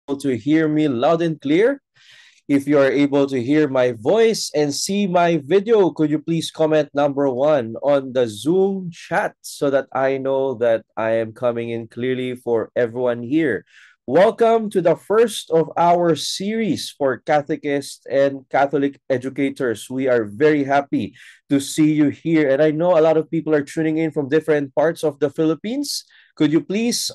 able to hear me loud and clear. If you are able to hear my voice and see my video, could you please comment number one on the Zoom chat so that I know that I am coming in clearly for everyone here? Welcome to the first of our series for catechists and Catholic educators. We are very happy to see you here. And I know a lot of people are tuning in from different parts of the Philippines. Could you please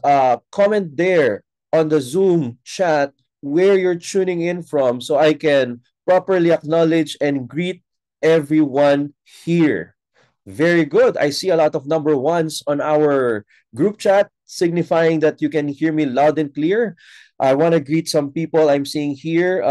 comment there on the Zoom chat where you're tuning in from so I can properly acknowledge and greet everyone here? Very good. I see a lot of number ones on our group chat, signifying that you can hear me loud and clear. I want to greet some people I'm seeing here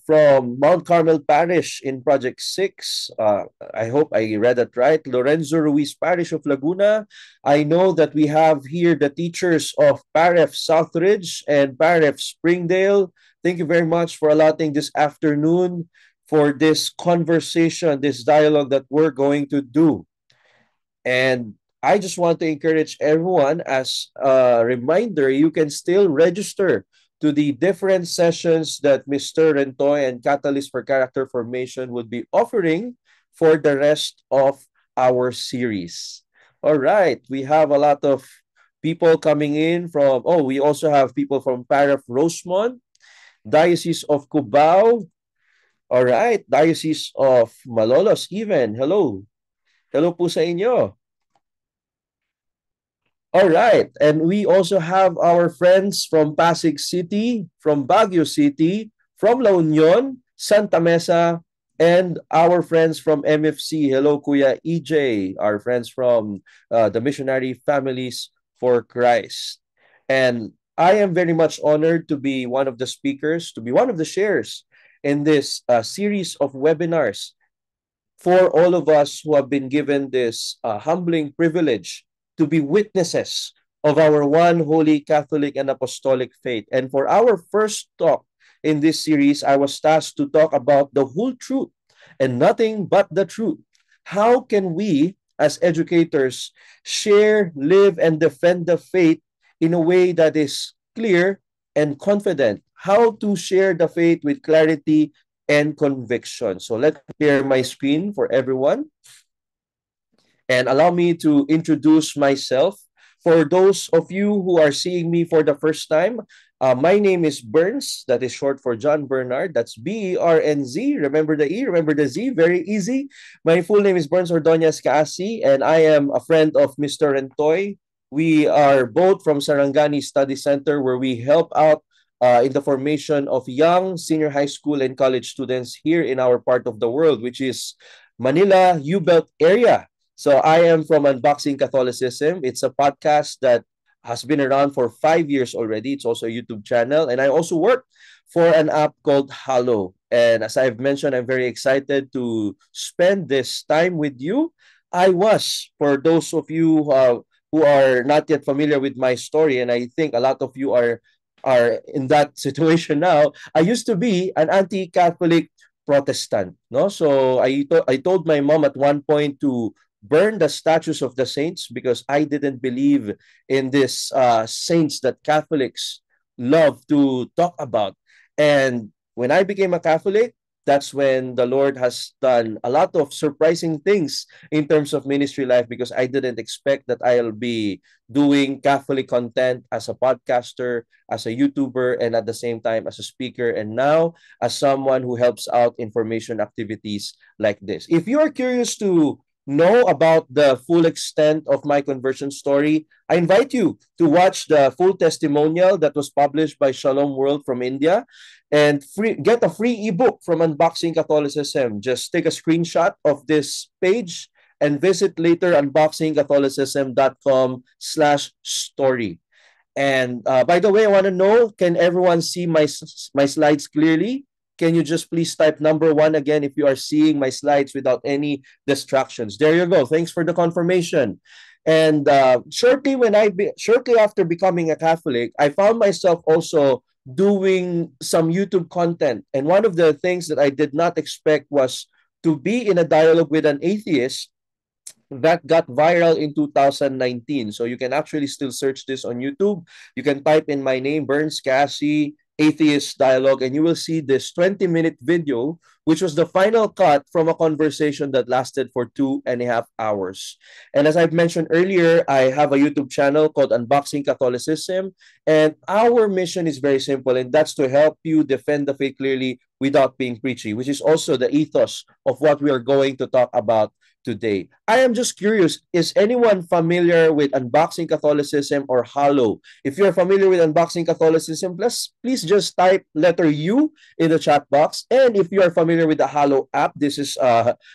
from Mount Carmel Parish in Project 6. I hope I read that right. Lorenzo Ruiz Parish of Laguna. I know that we have here the teachers of Paref Southridge and Paref Springdale. Thank you very much for allotting this afternoon for this conversation, this dialogue that we're going to do. And I just want to encourage everyone, as a reminder, you can still register to the different sessions that Mr. Rentoy and Catalyst for Character Formation would be offering for the rest of our series. All right, we have a lot of people coming in from, we also have people from Paraf Rosemont, Diocese of Cubao. All right, Diocese of Malolos even. Hello. Hello po sa inyo. All right. And we also have our friends from Pasig City, from Baguio City, from La Union, Santa Mesa, and our friends from MFC. Hello, Kuya EJ, our friends from the Missionary Families for Christ. And I am very much honored to be one of the speakers, to be one of the sharers in this series of webinars for all of us who have been given this humbling privilege to be witnesses of our one holy Catholic and Apostolic faith. And for our first talk in this series, I was tasked to talk about the whole truth and nothing but the truth. How can we, as educators, share, live, and defend the faith in a way that is clear and confident? How to share the faith with clarity and conviction. So let's share my screen for everyone. And allow me to introduce myself. For those of you who are seeing me for the first time, my name is Burns. That is short for John Bernard. That's B-E-R-N-Z. Remember the E, remember the Z. Very easy. My full name is Burns Ordonez Caasi, and I am a friend of Mr. Rentoy. We are both from Sarangani Study Center, where we help out in the formation of young senior high school and college students here in our part of the world, which is Manila U-Belt area. So I am from Unboxing Catholicism. It's a podcast that has been around for 5 years already. It's also a YouTube channel. And I also work for an app called Hallow. And as I've mentioned, I'm very excited to spend this time with you. I was, for those of you who are not yet familiar with my story, and I think a lot of you are in that situation now, I used to be an anti-Catholic Protestant. No, so I told my mom at one point to burn the statues of the saints because I didn't believe in this saints that Catholics love to talk about. And when I became a Catholic, that's when the Lord has done a lot of surprising things in terms of ministry life, because I didn't expect that I'll be doing Catholic content as a podcaster, as a YouTuber, and at the same time as a speaker, and now as someone who helps out information activities like this. If you are curious to know about the full extent of my conversion story, I invite you to watch the full testimonial that was published by Shalom World from India, and get a free ebook from Unboxing Catholicism. Just take a screenshot of this page and visit later unboxingcatholicism.com/story. And by the way, I want to know, can everyone see my slides clearly? Can you just please type number one again if you are seeing my slides without any distractions? There you go. Thanks for the confirmation. And shortly after becoming a Catholic, I found myself also doing some YouTube content. And one of the things that I did not expect was to be in a dialogue with an atheist that got viral in 2019. So you can actually still search this on YouTube. You can type in my name, Burns Caasi, Atheist Dialogue, and you will see this 20-minute video, which was the final cut from a conversation that lasted for 2.5 hours. And as I've mentioned earlier, I have a YouTube channel called Unboxing Catholicism, and our mission is very simple, and that's to help you defend the faith clearly without being preachy, which is also the ethos of what we are going to talk about today. I am just curious, is anyone familiar with Unboxing Catholicism or Hallow? If you're familiar with Unboxing Catholicism, please just type letter U in the chat box. And if you are familiar with the Hallow app, this is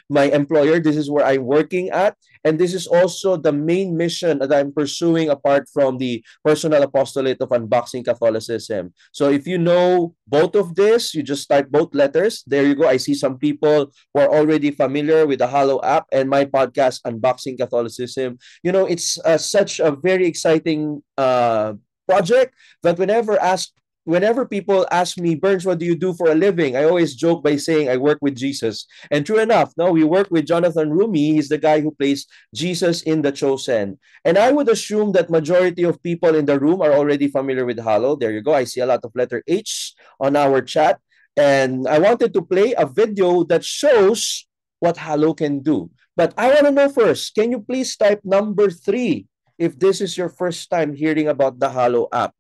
my employer. This is where I'm working at. And this is also the main mission that I'm pursuing apart from the personal apostolate of Unboxing Catholicism. So if you know both of this, you just type both letters. There you go. I see some people who are already familiar with the Hallow app and my podcast, Unboxing Catholicism. You know, it's such a very exciting project that whenever people ask me, Burns, what do you do for a living? I always joke by saying I work with Jesus. And true enough, no, we work with Jonathan Rumi. He's the guy who plays Jesus in The Chosen. And I would assume that majority of people in the room are already familiar with Hallow. There you go. I see a lot of letter H on our chat. And I wanted to play a video that shows what Hallow can do. But I want to know first, can you please type number 3 if this is your first time hearing about the Hallow app?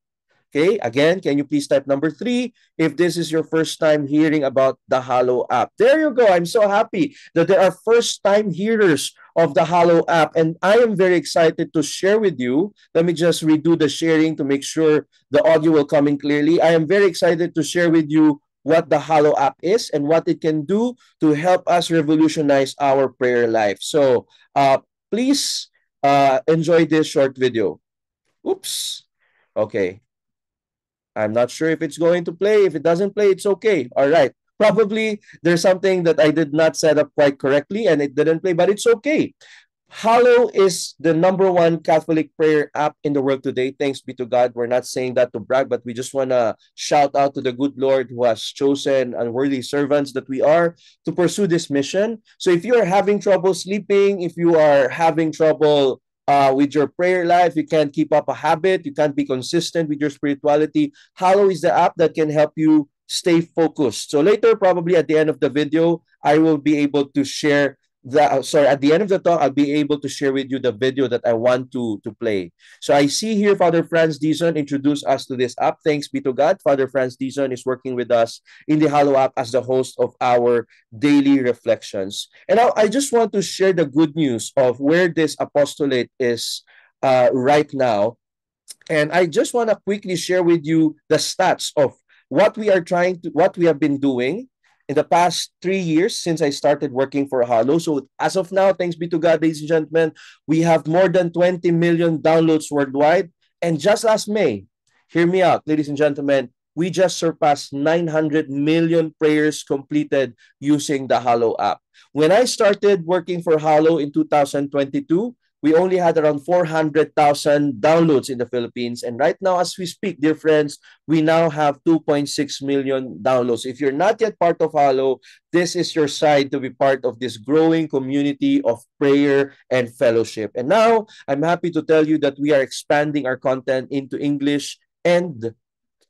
Okay, again, can you please type number 3 if this is your first time hearing about the Hallow app? There you go. I'm so happy that there are first-time hearers of the Hallow app, and I am very excited to share with you. Let me just redo the sharing to make sure the audio will come in clearly. I am very excited to share with you what the Hallow app is and what it can do to help us revolutionize our prayer life. So please enjoy this short video. Oops. Okay. I'm not sure if it's going to play. If it doesn't play, it's okay. All right. Probably there's something that I did not set up quite correctly and it didn't play, but it's okay. Hallow is the #1 Catholic prayer app in the world today. Thanks be to God. We're not saying that to brag, but we just want to shout out to the good Lord who has chosen unworthy servants that we are to pursue this mission. So if you are having trouble sleeping, if you are having trouble with your prayer life, you can't keep up a habit, you can't be consistent with your spirituality, Hallow is the app that can help you stay focused. So later, probably at the end of the video, I will be able to share at the end of the talk, I'll be able to share with you the video that I want to play. So I see here Father Franz Dizon introduced us to this app. Thanks be to God. Father Franz Dizon is working with us in the Hallow app as the host of our daily reflections. And now I just want to share the good news of where this apostolate is right now. And I just want to quickly share with you the stats of what we have been doing in the past 3 years since I started working for Hallow. So as of now, thanks be to God, ladies and gentlemen, we have more than 20 million downloads worldwide. And just last May, hear me out, ladies and gentlemen, we just surpassed 900 million prayers completed using the Hallow app. When I started working for Hallow in 2022, we only had around 400,000 downloads in the Philippines. And right now, as we speak, dear friends, we now have 2.6 million downloads. If you're not yet part of Hallow, this is your sign to be part of this growing community of prayer and fellowship. And now, I'm happy to tell you that we are expanding our content into English and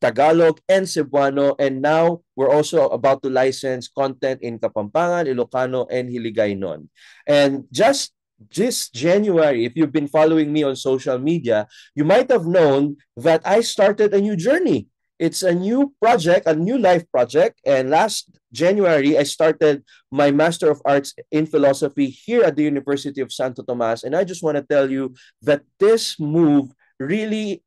Tagalog and Cebuano, and now we're also about to license content in Kapampangan, Ilocano, and Hiligaynon. And just this January, if you've been following me on social media, you might have known that I started a new journey. It's a new project, a new life project. And last January, I started my Master of Arts in Philosophy here at the University of Santo Tomas. And I just want to tell you that this move really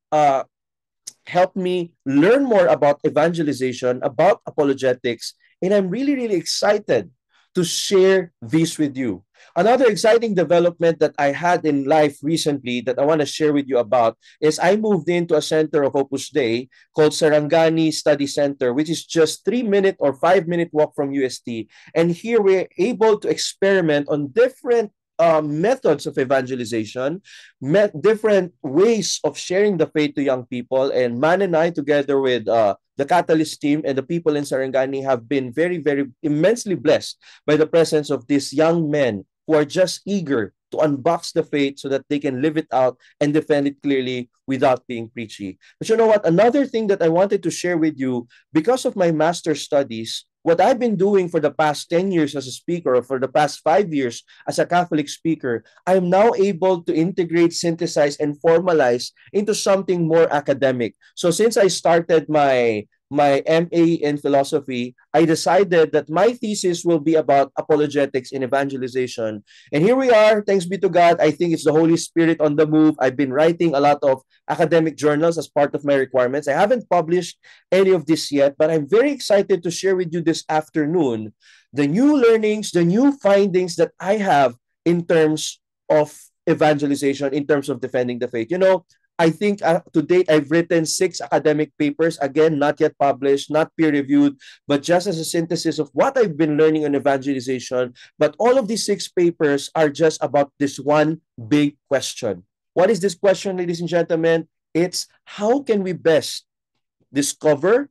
helped me learn more about evangelization, about apologetics. And I'm really, really excited to share this with you. Another exciting development that I had in life recently that I want to share with you about is I moved into a center of Opus Dei called Sarangani Study Center, which is just 3-minute or 5-minute walk from UST. And here we're able to experiment on different methods of evangelization, different ways of sharing the faith to young people. And Man and I, together with the Catalyst team and the people in Sarangani, have been very, very immensely blessed by the presence of these young men who are just eager to unbox the faith so that they can live it out and defend it clearly without being preachy. But you know what? Another thing that I wanted to share with you, because of my master's studies, what I've been doing for the past 10 years as a speaker, or for the past 5 years as a Catholic speaker, I'm now able to integrate, synthesize, and formalize into something more academic. So since I started my MA in philosophy, I decided that my thesis will be about apologetics in evangelization. And here we are, thanks be to God. I think it's the Holy Spirit on the move. I've been writing a lot of academic journals as part of my requirements. I haven't published any of this yet, but I'm very excited to share with you this afternoon the new learnings, the new findings that I have in terms of evangelization, in terms of defending the faith. You know, I think to date, I've written 6 academic papers, again, not yet published, not peer-reviewed, but just as a synthesis of what I've been learning on evangelization. But all of these 6 papers are just about this one big question. What is this question, ladies and gentlemen? It's how can we best discover,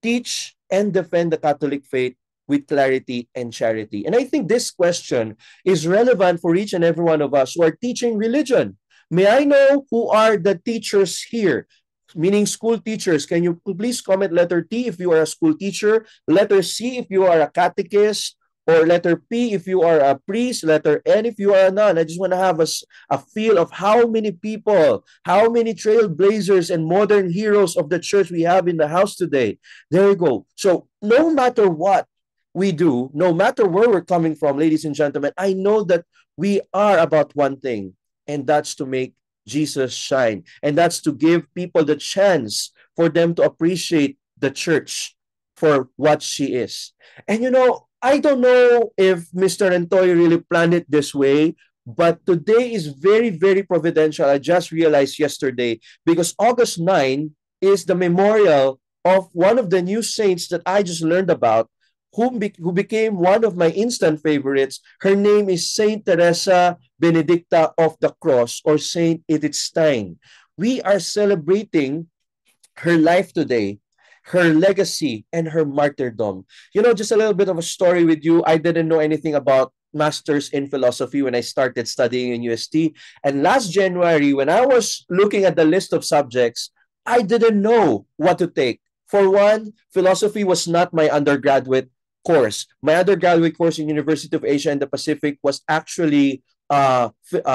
teach, and defend the Catholic faith with clarity and charity? And I think this question is relevant for each and every one of us who are teaching religion. May I know who are the teachers here? Meaning school teachers. Can you please comment letter T if you are a school teacher, letter C if you are a catechist, or letter P if you are a priest, letter N if you are a nun. I just want to have a feel of how many people, how many trailblazers and modern heroes of the church we have in the house today. There you go. So no matter what we do, no matter where we're coming from, ladies and gentlemen, I know that we are about one thing, and that's to make Jesus shine. And that's to give people the chance for them to appreciate the church for what she is. And you know, I don't know if Mr. Rentoy really planned it this way, but today is very, very providential. I just realized yesterday because August 9 is the memorial of one of the new saints that I just learned about, who became one of my instant favorites. Her name is Saint Teresa Benedicta of the Cross, or Saint Edith Stein. We are celebrating her life today, her legacy, and her martyrdom. You know, just a little bit of a story with you. I didn't know anything about masters in philosophy when I started studying in UST. And last January, when I was looking at the list of subjects, I didn't know what to take. For one, philosophy was not my undergraduate course. My undergraduate course in University of Asia and the Pacific was actually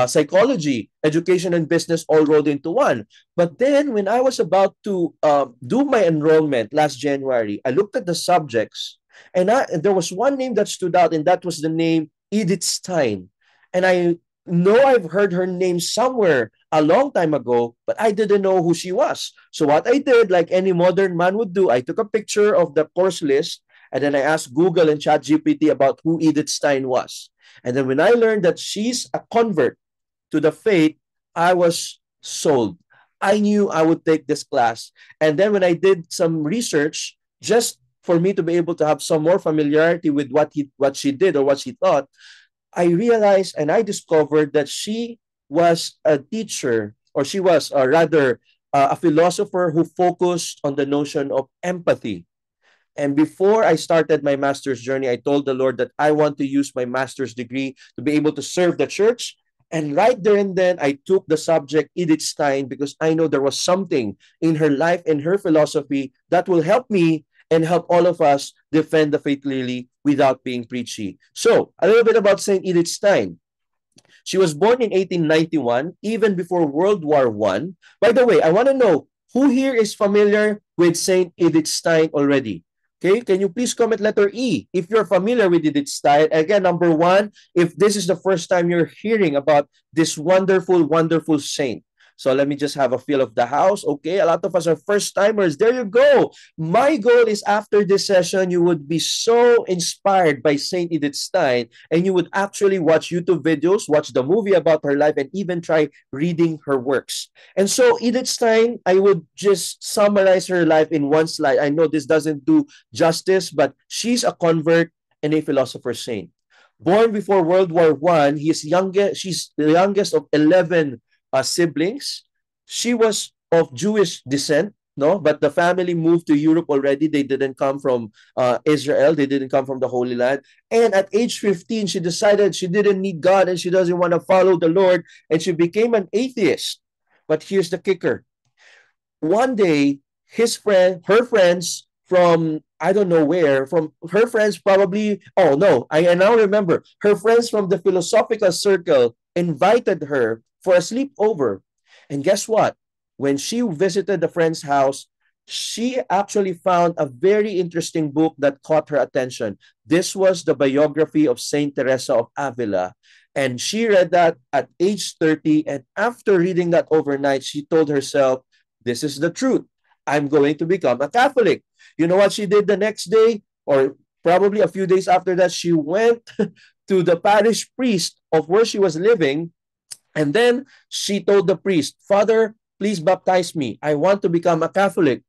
psychology, education, and business all rolled into one. But then when I was about to do my enrollment last January, I looked at the subjects, and there was one name that stood out, and that was the name Edith Stein. And I know I've heard her name somewhere a long time ago, but I didn't know who she was. So what I did, like any modern man would do, I took a picture of the course list, and then I asked Google and ChatGPT about who Edith Stein was. And then when I learned that she's a convert to the faith, I was sold. I knew I would take this class. And then when I did some research, just for me to be able to have some more familiarity with what she did or what she thought, I realized and I discovered that she was a teacher, or she was rather a philosopher who focused on the notion of empathy. And before I started my master's journey, I told the Lord that I want to use my master's degree to be able to serve the church. And right there and then, I took the subject Edith Stein because I know there was something in her life and her philosophy that will help me and help all of us defend the faith clearly without being preachy. So, a little bit about Saint Edith Stein. She was born in 1891, even before World War I. By the way, I want to know who here is familiar with Saint Edith Stein already. Okay, can you please comment letter E if you're familiar with Edith Stein? Again, number 1, if this is the first time you're hearing about this wonderful, wonderful saint. So let me just have a feel of the house. Okay, a lot of us are first timers. There you go. My goal is after this session, you would be so inspired by Saint Edith Stein, and you would actually watch YouTube videos, watch the movie about her life, and even try reading her works. And so Edith Stein, I would just summarize her life in one slide. I know this doesn't do justice, but she's a convert and a philosopher saint. Born before World War I, she's the youngest of 11 siblings. She was of Jewish descent, no, but the family moved to Europe already. They didn't come from Israel. They didn't come from the Holy Land. And at age 15, she decided she didn't need God and she doesn't want to follow the Lord, and she became an atheist. But here's the kicker. One day, her friends from I don't know where, from her friends probably, oh no, I now remember, her friends from the philosophical circle invited her for a sleepover. And guess what? When she visited the friend's house, she actually found a very interesting book that caught her attention. This was the biography of Saint Teresa of Avila. And she read that at age 30. And after reading that overnight, she told herself, this is the truth. I'm going to become a Catholic. You know what she did the next day, or probably a few days after that? She went to the parish priest of where she was living, and then she told the priest, Father, please baptize me. I want to become a Catholic.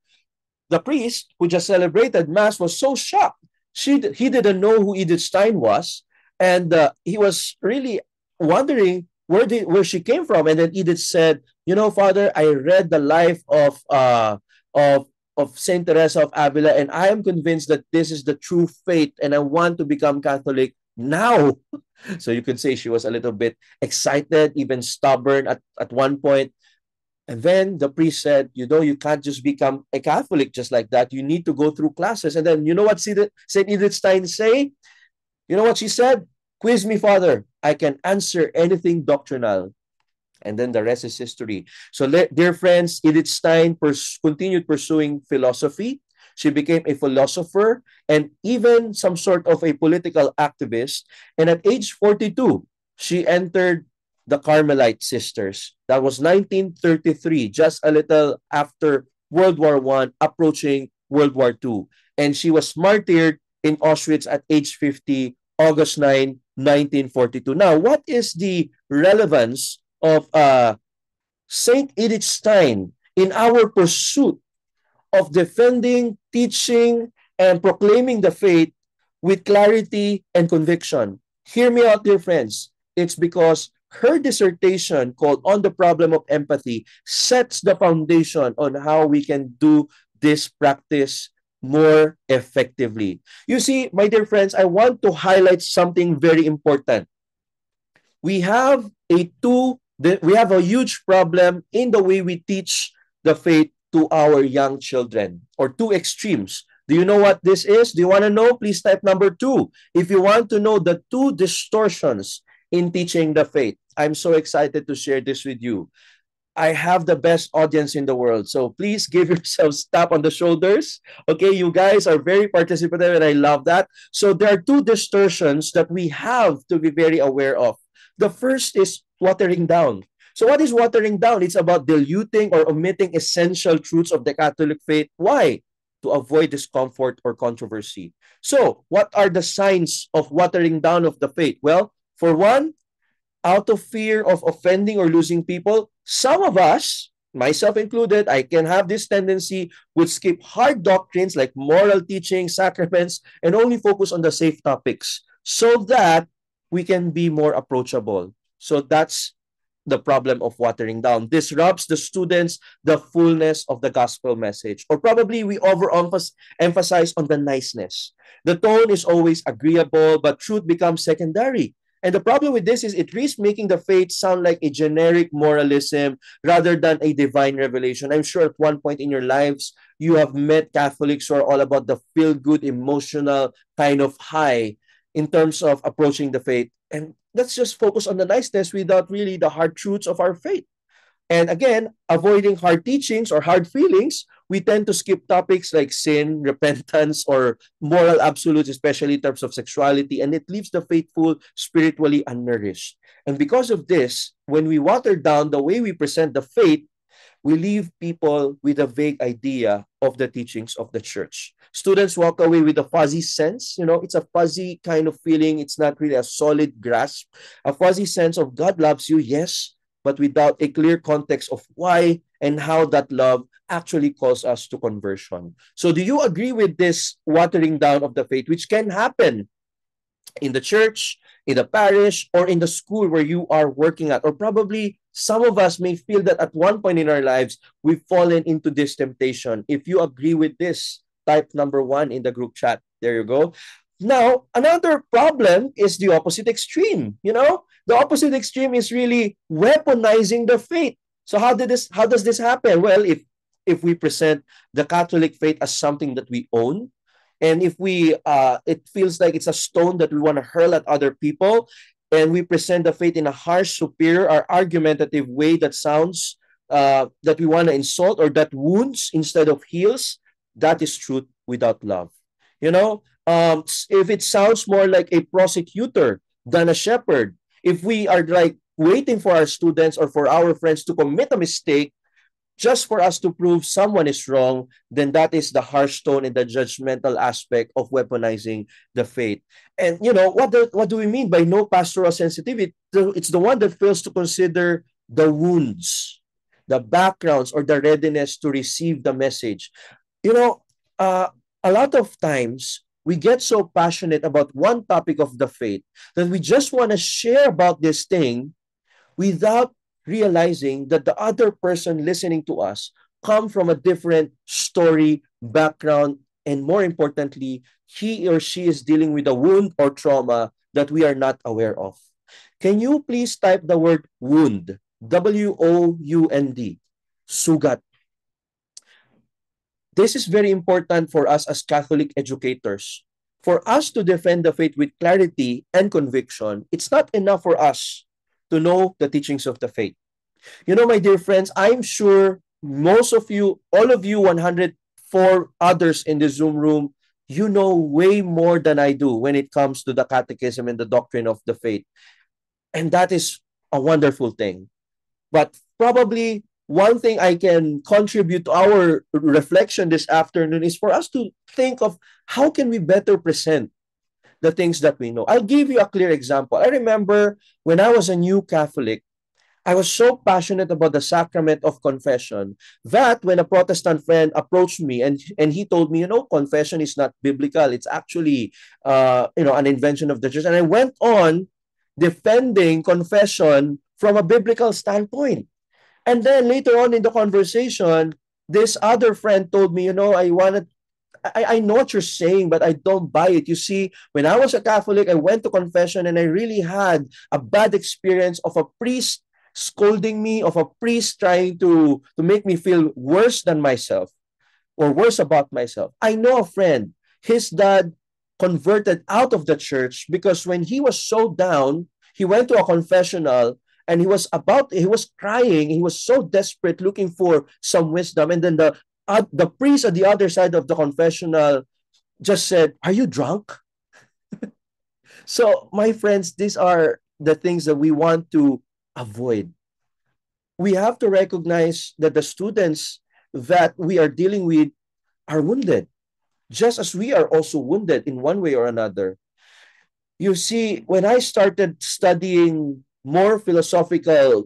The priest, who just celebrated Mass, was so shocked. He didn't know who Edith Stein was, and he was really wondering where she came from. And then Edith said, "You know, Father, I read the life of Saint Teresa of Avila, and I am convinced that this is the true faith, and I want to become Catholic now." So you could say she was a little bit excited, even stubborn at one point. And then the priest said, you know, you can't just become a Catholic just like that. You need to go through classes. And then you know what St. Edith Stein say? You know what she said? Quiz me, Father. I can answer anything doctrinal. And then the rest is history. So, dear friends, Edith Stein continued pursuing philosophy. She became a philosopher and even some sort of a political activist. And at age 42, she entered the Carmelite Sisters. That was 1933, just a little after World War I, approaching World War II. And she was martyred in Auschwitz at age 50, August 9, 1942. Now, what is the relevance of Saint Edith Stein in our pursuit of defending, teaching, and proclaiming the faith with clarity and conviction? Hear me out, dear friends. It's because her dissertation called On the Problem of Empathy sets the foundation on how we can do this practice more effectively. You see, my dear friends, I want to highlight something very important. We have a huge problem in the way we teach the faith to our young children, or two extremes. Do you know what this is? Do you want to know? Please type number 2. If you want to know the two distortions in teaching the faith, I'm so excited to share this with you. I have the best audience in the world. So please give yourselves tap on the shoulders. Okay, you guys are very participative and I love that. So there are two distortions that we have to be very aware of. The first is watering down. So what is watering down? It's about diluting or omitting essential truths of the Catholic faith. Why? To avoid discomfort or controversy. So what are the signs of watering down of the faith? Well, for one, out of fear of offending or losing people, some of us, myself included, I can have this tendency, would skip hard doctrines like moral teaching, sacraments, and only focus on the safe topics so that we can be more approachable. So that's the problem of watering down. Disrupts the students the fullness of the gospel message. Or probably we overemphasize on the niceness. The tone is always agreeable, but truth becomes secondary. And the problem with this is it risks making the faith sound like a generic moralism rather than a divine revelation. I'm sure at one point in your lives, you have met Catholics who are all about the feel-good, emotional kind of high in terms of approaching the faith. And let's just focus on the niceness without really the hard truths of our faith. And again, avoiding hard teachings or hard feelings, we tend to skip topics like sin, repentance, or moral absolutes, especially in terms of sexuality, and it leaves the faithful spiritually unnourished. And because of this, when we water down the way we present the faith, we leave people with a vague idea of the teachings of the church. Students walk away with a fuzzy sense. It's a fuzzy kind of feeling. It's not really a solid grasp. A fuzzy sense of God loves you, yes, but without a clear context of why and how that love actually calls us to conversion. So do you agree with this watering down of the faith, which can happen in the church, in the parish, or in the school where you are working at, or probably Some of us may feel that at one point in our lives, we've fallen into this temptation. If you agree with this, type number one in the group chat. There you go. Now, another problem is the opposite extreme. The opposite extreme is really weaponizing the faith. So how does this happen? Well, if we present the Catholic faith as something that we own, and if we it feels like it's a stone that we want to hurl at other people, and we present the faith in a harsh, superior, or argumentative way that sounds that we want to insult or that wounds instead of heals, that is truth without love. If it sounds more like a prosecutor than a shepherd, if we are like waiting for our students or for our friends to commit a mistake just for us to prove someone is wrong, then that is the harsh tone and the judgmental aspect of weaponizing the faith. And what do we mean by no pastoral sensitivity? It's the one that fails to consider the wounds, the backgrounds, or the readiness to receive the message. A lot of times we get so passionate about one topic of the faith that we just want to share about this thing without realizing that the other person listening to us come from a different story, background, and more importantly, he or she is dealing with a wound or trauma that we are not aware of. Can you please type the word wound? W-O-U-N-D. Sugat. This is very important for us as Catholic educators. For us to defend the faith with clarity and conviction, it's not enough for us to know the teachings of the faith. My dear friends, I'm sure most of you, all of you 104 others in the Zoom room, you know way more than I do when it comes to the catechism and the doctrine of the faith. And that is a wonderful thing. But probably one thing I can contribute to our reflection this afternoon is for us to think of how can we better present the things that we know. I'll give you a clear example. I remember when I was a new Catholic, I was so passionate about the sacrament of confession that when a Protestant friend approached me and he told me, confession is not biblical. It's actually, an invention of the church. And I went on defending confession from a biblical standpoint. And then later on in the conversation, this other friend told me, I know what you're saying, but I don't buy it. You see, when I was a Catholic, I went to confession and I really had a bad experience of a priest scolding me, of a priest trying to make me feel worse than myself or worse about myself. I know a friend, his dad converted out of the church because when he was so down, he went to a confessional and he was crying. He was so desperate looking for some wisdom. And then the priest at the other side of the confessional just said, "Are you drunk?" So, my friends, these are the things that we want to avoid. We have to recognize that the students that we are dealing with are wounded, just as we are also wounded in one way or another. You see, when I started studying more philosophical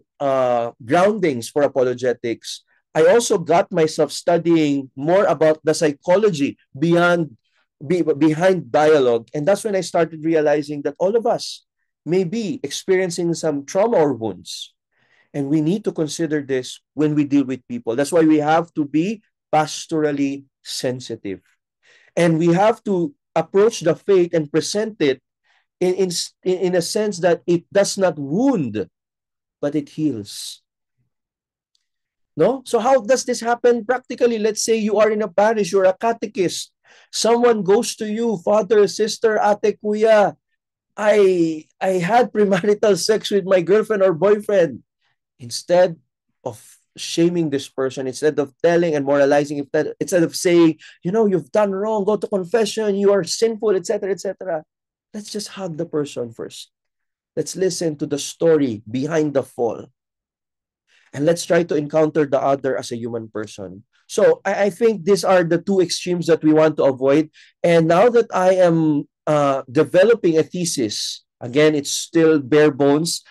groundings for apologetics, I also got myself studying more about the psychology behind dialogue. And that's when I started realizing that all of us may be experiencing some trauma or wounds. And we need to consider this when we deal with people. That's why we have to be pastorally sensitive. And we have to approach the faith and present it in a sense that it does not wound, but it heals. No? So how does this happen practically? Let's say you are in a parish, you're a catechist. Someone goes to you, father, sister, ate, kuya, I had premarital sex with my girlfriend or boyfriend. Instead of shaming this person, instead of telling and moralizing, instead of saying, you've done wrong, go to confession, you are sinful, etc., etc., let's just hug the person first. Let's listen to the story behind the fall. And let's try to encounter the other as a human person. So I think these are the two extremes that we want to avoid. And now that I am developing a thesis, again, it's still bare bones.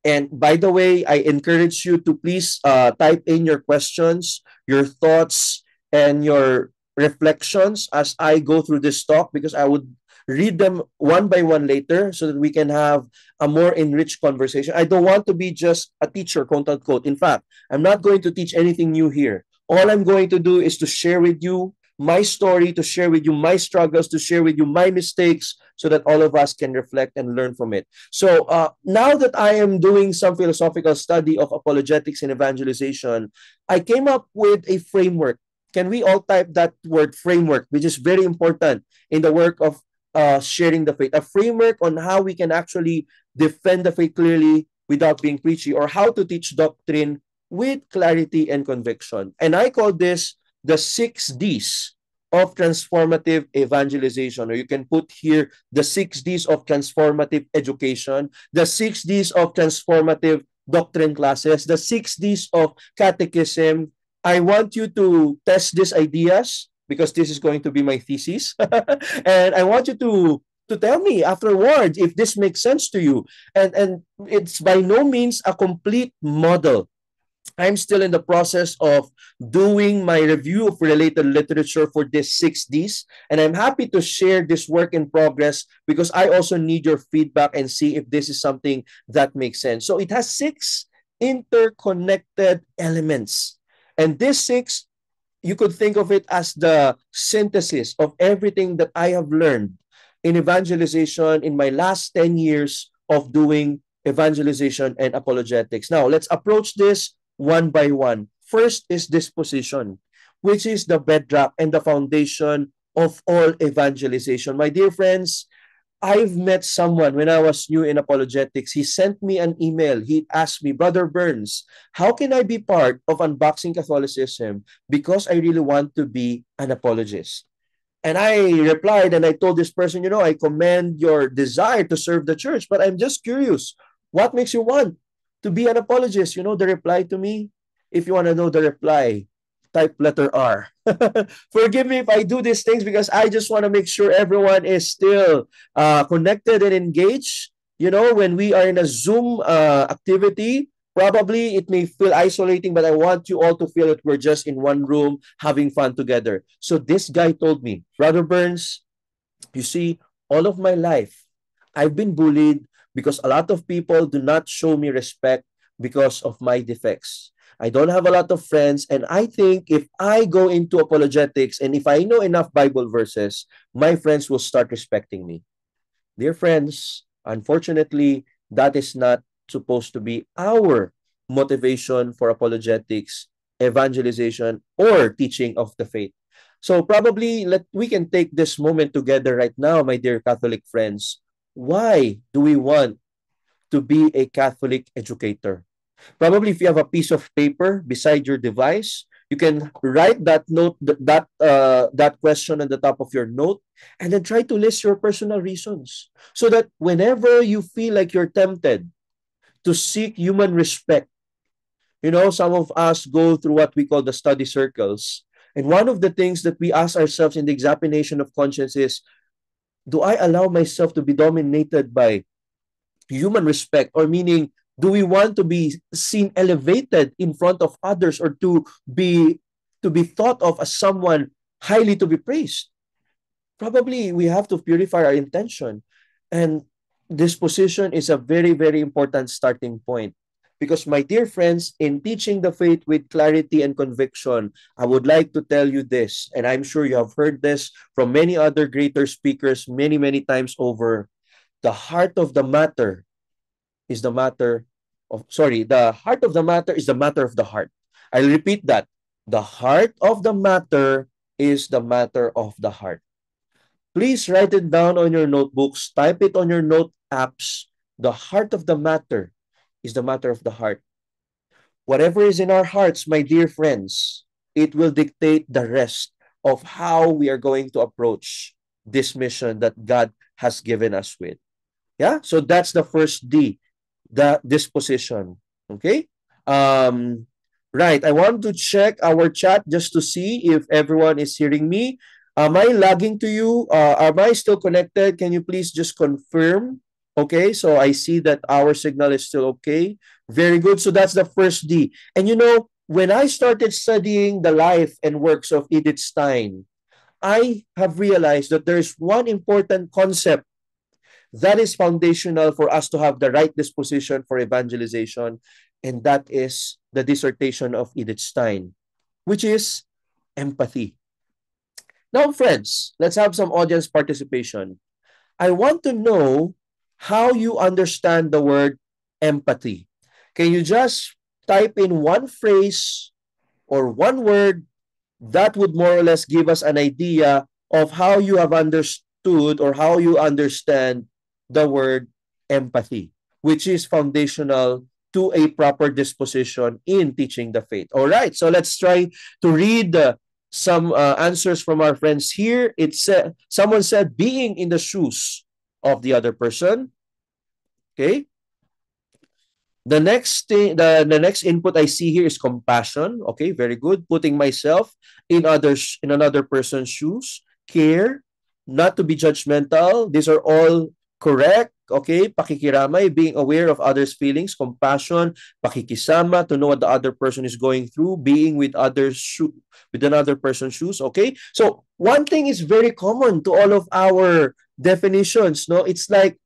And by the way, I encourage you to please type in your questions, your thoughts, and your reflections as I go through this talk, because I would read them one by one later so that we can have a more enriched conversation. I don't want to be just a teacher, quote unquote. In fact, I'm not going to teach anything new here. All I'm going to do is to share with you my story, to share with you my struggles, to share with you my mistakes, so that all of us can reflect and learn from it. So now that I am doing some philosophical study of apologetics and evangelization, I came up with a framework. Can we all type that word framework, which is very important in the work of sharing the faith? A framework on how we can actually defend the faith clearly without being preachy, or how to teach doctrine with clarity and conviction. And I call this the 6 Ds of transformative evangelization, or you can put here the 6 Ds of transformative education, the 6 Ds of transformative doctrine classes, the 6 Ds of catechism. I want you to test these ideas because this is going to be my thesis. And I want you to tell me afterwards if this makes sense to you. And it's by no means a complete model. I'm still in the process of doing my review of related literature for this 6 Ds, and I'm happy to share this work in progress because I also need your feedback and see if this is something that makes sense. So it has 6 interconnected elements, and this 6, you could think of it as the synthesis of everything that I have learned in evangelization in my last 10 years of doing evangelization and apologetics. Now, let's approach this one by one. First is disposition, which is the bedrock and the foundation of all evangelization. My dear friends, I've met someone when I was new in apologetics. He sent me an email. He asked me, Brother Burns, how can I be part of Unboxing Catholicism? Because I really want to be an apologist. And I replied and I told this person, I commend your desire to serve the church, but I'm just curious, what makes you want to be an apologist? The reply to me? If you want to know the reply, type letter R. Forgive me if I do these things because I just want to make sure everyone is still connected and engaged. When we are in a Zoom activity, probably it may feel isolating, but I want you all to feel that we're just in one room having fun together. So this guy told me, Brother Burns, you see, all of my life, I've been bullied because a lot of people do not show me respect because of my defects. I don't have a lot of friends, and I think if I go into apologetics and if I know enough Bible verses, my friends will start respecting me. Dear friends, unfortunately, that is not supposed to be our motivation for apologetics, evangelization, or teaching of the faith. So probably we can take this moment together right now, my dear Catholic friends. Why do we want to be a Catholic educator? Probably if you have a piece of paper beside your device, you can write that note, that question on the top of your note, and then try to list your personal reasons so that whenever you feel like you're tempted to seek human respect, some of us go through what we call the study circles. And one of the things that we ask ourselves in the examination of conscience is, do I allow myself to be dominated by human respect? Or meaning, do we want to be seen elevated in front of others, or to be thought of as someone highly to be praised? Probably we have to purify our intention. And this position is a very, very important starting point. Because, my dear friends, in teaching the faith with clarity and conviction, I would like to tell you this, and I'm sure you have heard this from many other greater speakers many, many times over. The heart of the matter is the matter the heart of the matter is the matter of the heart. I'll repeat that. The heart of the matter is the matter of the heart. Please write it down on your notebooks, type it on your note apps. The heart of the matter is the matter of the heart. Whatever is in our hearts, my dear friends, it will dictate the rest of how we are going to approach this mission that God has given us with. Yeah, so that's the first D, the disposition. Okay. Right. I want to check our chat just to see if everyone is hearing me. Am I lagging to you? Am I still connected? Can you please just confirm? Okay, so I see that our signal is still okay. Very good. So that's the first D. And when I started studying the life and works of Edith Stein, I have realized that there is one important concept that is foundational for us to have the right disposition for evangelization, and that is the dissertation of Edith Stein, which is empathy. Now, friends, let's have some audience participation. I want to know how you understand the word empathy. Can you just type in one phrase or one word that would more or less give us an idea of how you have understood or how you understand the word empathy, which is foundational to a proper disposition in teaching the faith. All right, so let's try to read some answers from our friends here. It said someone said being in the shoes of the other person. Okay. The next thing, the next input I see here is compassion. Okay, very good. Putting myself in another person's shoes. Care, not to be judgmental. These are all correct. Okay, pakikiramay, being aware of others' feelings. Compassion, pakikisama, to know what the other person is going through. Being with with another person's shoes. Okay, so one thing is very common to all of our definitions. No, it's like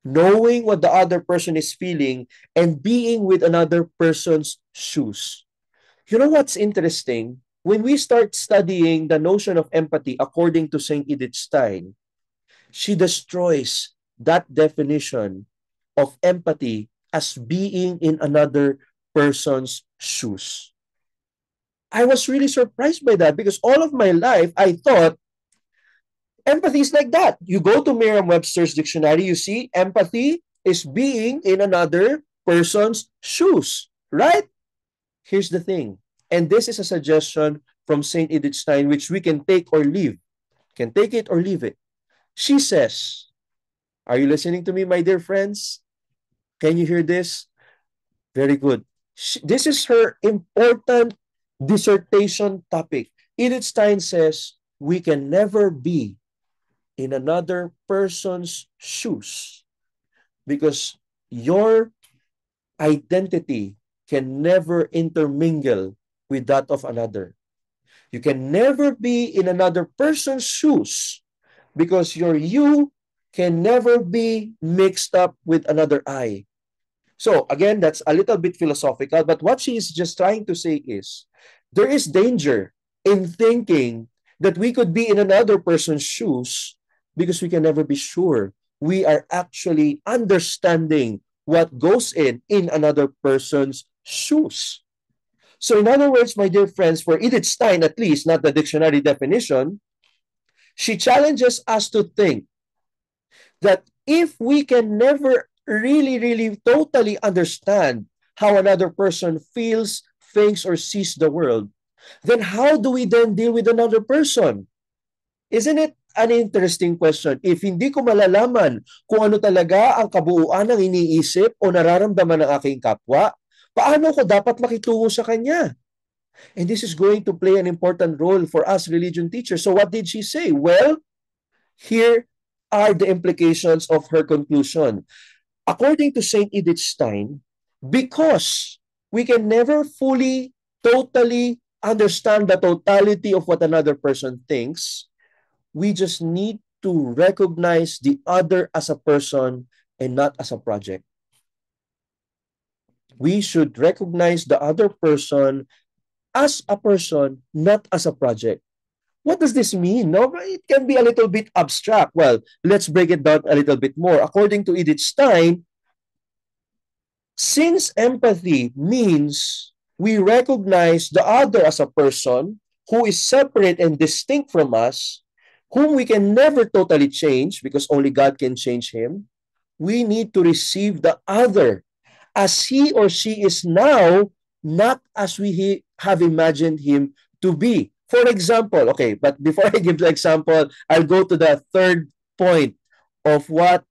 knowing what the other person is feeling and being with another person's shoes. You know what's interesting? When we start studying the notion of empathy according to St. Edith Stein, she destroys that definition of empathy as being in another person's shoes. I was really surprised by that because all of my life I thought empathy is like that. You go to Merriam-Webster's dictionary, you see empathy is being in another person's shoes, right? Here's the thing. And this is a suggestion from St. Edith Stein, which we can take or leave. Can take it or leave it. She says, are you listening to me, my dear friends? Can you hear this? Very good. This is her important dissertation topic. Edith Stein says, we can never be in another person's shoes because your identity can never intermingle with that of another. You can never be in another person's shoes because your you can never be mixed up with another I. So again, that's a little bit philosophical, but what she is just trying to say is there is danger in thinking that we could be in another person's shoes because we can never be sure we are actually understanding what goes in another person's shoes. So in other words, my dear friends, for Edith Stein, at least, not the dictionary definition, she challenges us to think that if we can never really totally understand how another person feels, thinks, or sees the world, then how do we then deal with another person? Isn't it an interesting question? If hindi ko malalaman kung ano talaga ang kabuuan ng iniisip o nararamdaman ng aking kapwa, paano ko dapat makitungo sa kanya? And this is going to play an important role for us religion teachers. So what did she say? Well, here are the implications of her conclusion. According to St. Edith Stein, because we can never fully, totally understand the totality of what another person thinks, we just need to recognize the other as a person and not as a project. We should recognize the other person as a person, not as a project. What does this mean? No, it can be a little bit abstract. Well, let's break it down a little bit more. According to Edith Stein, since empathy means we recognize the other as a person who is separate and distinct from us, whom we can never totally change because only God can change him, we need to receive the other as he or she is now, not as we have imagined him to be. For example, okay, but before I give the example, I'll go to the third point of what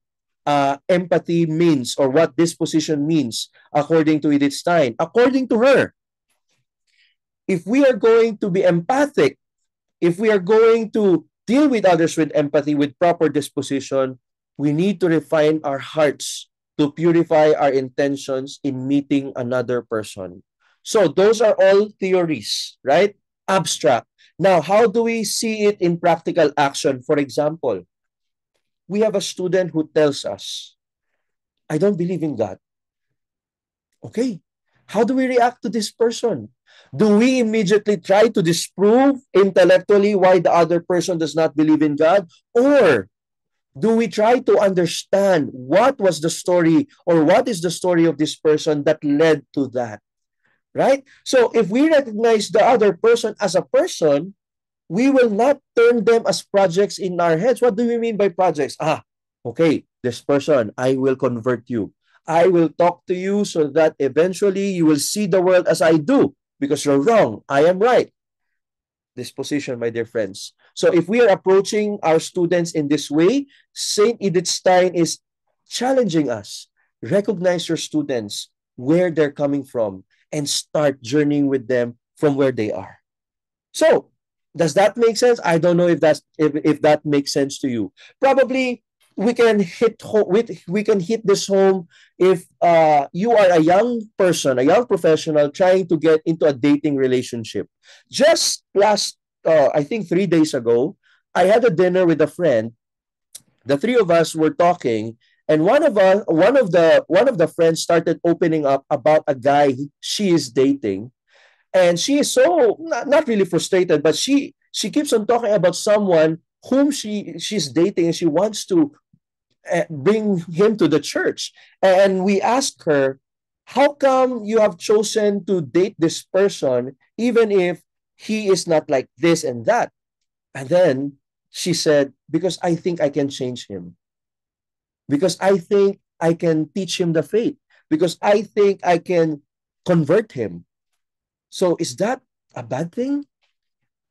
empathy means or what disposition means according to Edith Stein. According to her, if we are going to be empathic, if we are going to deal with others with empathy, with proper disposition, we need to refine our hearts to purify our intentions in meeting another person. So those are all theories, right? abstract. Now, how do we see it in practical action? For example, we have a student who tells us, I don't believe in God. Okay, how do we react to this person? Do we immediately try to disprove intellectually why the other person does not believe in God? Or do we try to understand what was the story or what is the story of this person that led to that? Right? So if we recognize the other person as a person, we will not turn them as projects in our heads. What do we mean by projects? Okay, this person, I will convert you. I will talk to you so that eventually you will see the world as I do because you're wrong. I am right. Disposition, my dear friends. So if we are approaching our students in this way, St. Edith Stein is challenging us. Recognize your students, where they're coming from, and start journeying with them from where they are. So, does that make sense? I don't know if that makes sense to you. Probably we can we can hit this home if you are a young person, a young professional trying to get into a dating relationship. Just last, I think 3 days ago, I had a dinner with a friend. The three of us were talking, and one of the friends started opening up about a guy she is dating, and she is so not really frustrated, but she keeps on talking about someone whom she's dating, and she wants to bring him to the church. And we asked her, how come you have chosen to date this person even if he is not like this and that? And then she said, because I think I can change him, because I think I can teach him the faith, because I think I can convert him. So is that a bad thing?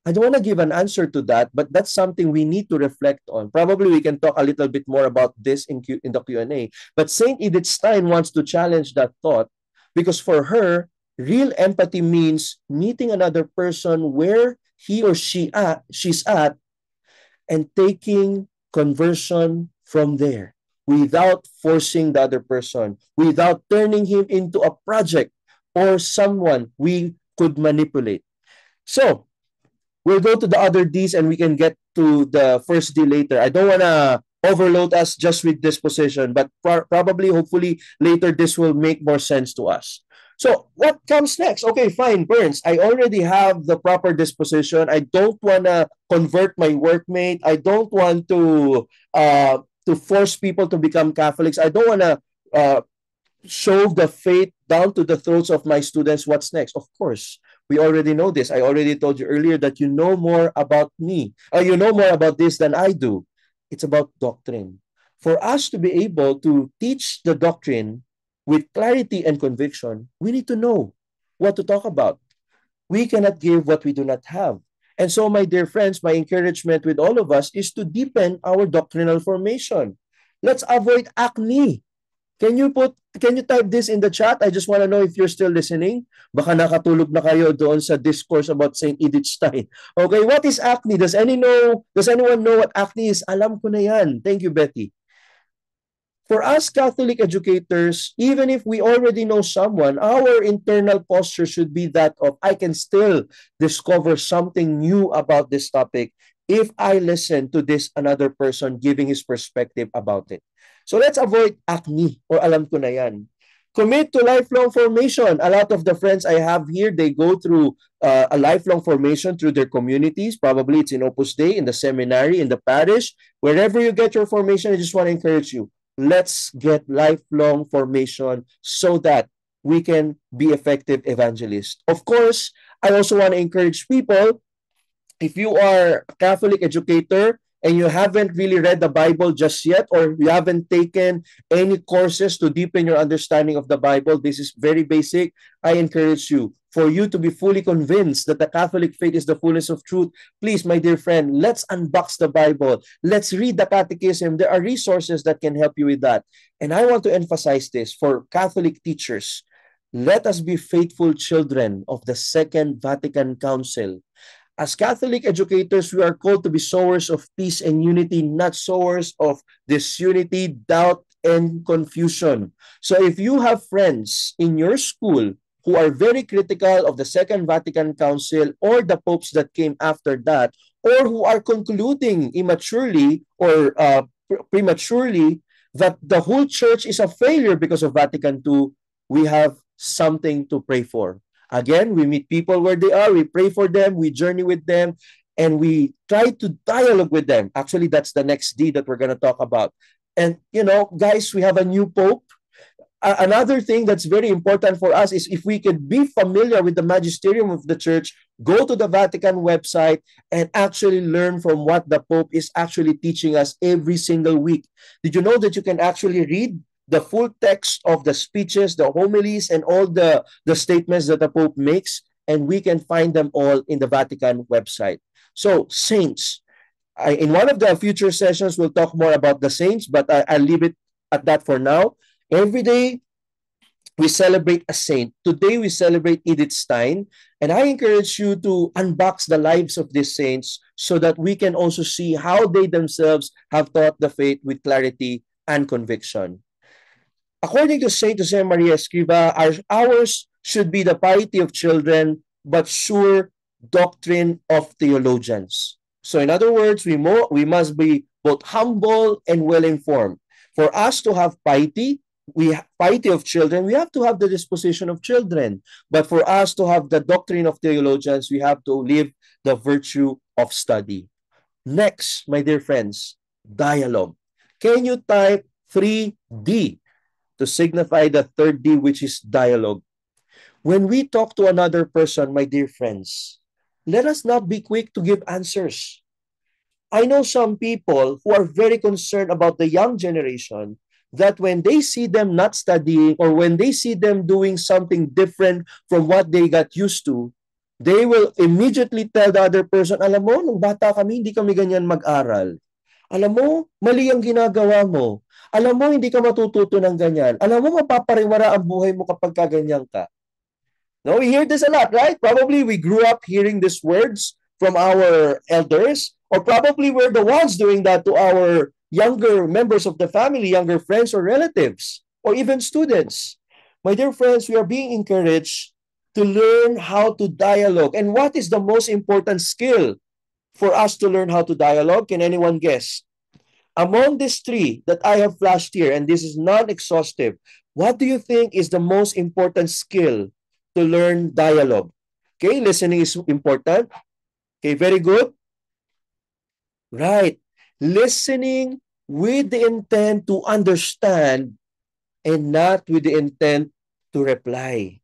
I don't want to give an answer to that, but that's something we need to reflect on. Probably we can talk a little bit more about this in the Q&A. But St. Edith Stein wants to challenge that thought because for her, real empathy means meeting another person where he or she's at, and taking conversion from there without forcing the other person, without turning him into a project or someone we could manipulate. So, we'll go to the other D's and we can get to the first D later. I don't want to overload us just with disposition, but probably, hopefully, later this will make more sense to us. So, what comes next? Okay, fine, Burns. I already have the proper disposition. I don't want to convert my workmate. I don't want to force people to become Catholics. I don't want to shove the faith down to the throats of my students. What's next? Of course, we already know this. I already told you earlier that you know more about me. You know more about this than I do. It's about doctrine. For us to be able to teach the doctrine with clarity and conviction, we need to know what to talk about. We cannot give what we do not have. And so, my dear friends, my encouragement with all of us is to deepen our doctrinal formation. Let's avoid acne. Can you type this in the chat? I just want to know if you're still listening. Baka nakatulog na kayo doon sa discourse about St. Edith Stein. Okay, what is acne? Does anyone know what acne is? Alam ko na yan. Thank you, Betty. For us Catholic educators, even if we already know someone, our internal posture should be that of, I can still discover something new about this topic if I listen to this another person giving his perspective about it. So let's avoid acne or alam ko na yan. Commit to lifelong formation. A lot of the friends I have here, they go through a lifelong formation through their communities. Probably it's in Opus Dei, in the seminary, in the parish. Wherever you get your formation, I just want to encourage you. Let's get lifelong formation so that we can be effective evangelists. Of course, I also want to encourage people, if you are a Catholic educator and you haven't really read the Bible just yet, or you haven't taken any courses to deepen your understanding of the Bible, this is very basic. I encourage you, for you to be fully convinced that the Catholic faith is the fullness of truth, please, my dear friend, let's unbox the Bible. Let's read the Catechism. There are resources that can help you with that. And I want to emphasize this for Catholic teachers. Let us be faithful children of the Second Vatican Council. As Catholic educators, we are called to be sowers of peace and unity, not sowers of disunity, doubt, and confusion. So if you have friends in your school who are very critical of the Second Vatican Council or the popes that came after that, or who are concluding immaturely or prematurely that the whole church is a failure because of Vatican II, we have something to pray for. Again, we meet people where they are, we pray for them, we journey with them, and we try to dialogue with them. Actually, that's the next D that we're going to talk about. And, guys, we have a new pope. Another thing that's very important for us is if we could be familiar with the magisterium of the church, go to the Vatican website and actually learn from what the Pope is actually teaching us every single week. Did you know that you can actually read the full text of the speeches, the homilies, and all the statements that the Pope makes, and we can find them all in the Vatican website. So, saints, in one of the future sessions, we'll talk more about the saints, but I'll leave it at that for now. Every day, we celebrate a saint. Today, we celebrate Edith Stein. And I encourage you to unbox the lives of these saints so that we can also see how they themselves have taught the faith with clarity and conviction. According to Saint Jose Maria Escriva, ours should be the piety of children, but sure doctrine of theologians. So in other words, we must be both humble and well-informed. For us to have piety of children, we have to have the disposition of children. But for us to have the doctrine of theologians, we have to live the virtue of study. Next, my dear friends, dialogue. Can you type 3D to signify the third D, which is dialogue? When we talk to another person, my dear friends, let us not be quick to give answers. I know some people who are very concerned about the young generation, that when they see them not studying or when they see them doing something different from what they got used to, they will immediately tell the other person, alam mo, nung bata kami, hindi kami ganyan mag-aral. Alam mo, mali ang ginagawa mo. Alam mo, hindi ka matututo ng ganyan. Alam mo, mapapariwara ang buhay mo kapag kaganyan ka. Now, we hear this a lot, right? Probably we grew up hearing these words from our elders, or probably we're the ones doing that to our younger members of the family, younger friends or relatives, or even students. My dear friends, we are being encouraged to learn how to dialogue. And what is the most important skill for us to learn how to dialogue? Can anyone guess? Among these three that I have flashed here, and this is non-exhaustive, what do you think is the most important skill to learn dialogue? Okay, listening is important. Okay, very good. Right. Listening with the intent to understand and not with the intent to reply.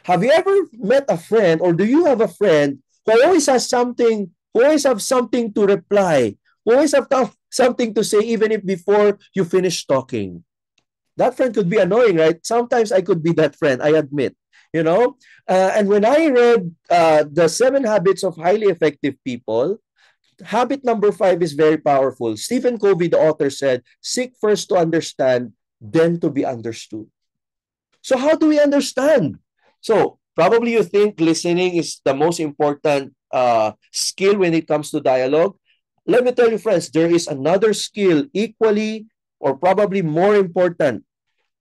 Have you ever met a friend, or do you have a friend who always has something, who always have something to reply, who always have something to say even if before you finish talking? That friend could be annoying, right? Sometimes I could be that friend, I admit. And when I read the 7 Habits of Highly Effective People, habit number 5 is very powerful. Stephen Covey, the author, said, seek first to understand, then to be understood. So how do we understand? So probably you think listening is the most important skill when it comes to dialogue. Let me tell you, friends, there is another skill equally or probably more important.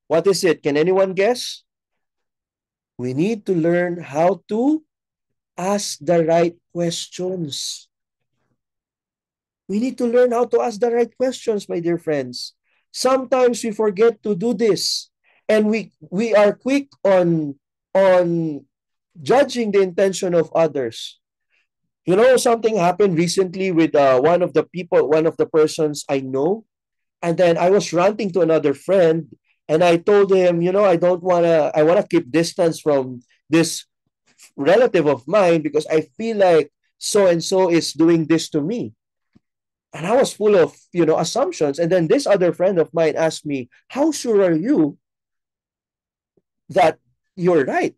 What is it? Can anyone guess? We need to learn how to ask the right questions. We need to learn how to ask the right questions, my dear friends. Sometimes we forget to do this, and we are quick on judging the intention of others. Something happened recently with one of the persons I know, and then I was ranting to another friend, and I told him, I want to keep distance from this relative of mine because I feel like so and so is doing this to me. And I was full of, assumptions. And then this other friend of mine asked me, how sure are you that you're right?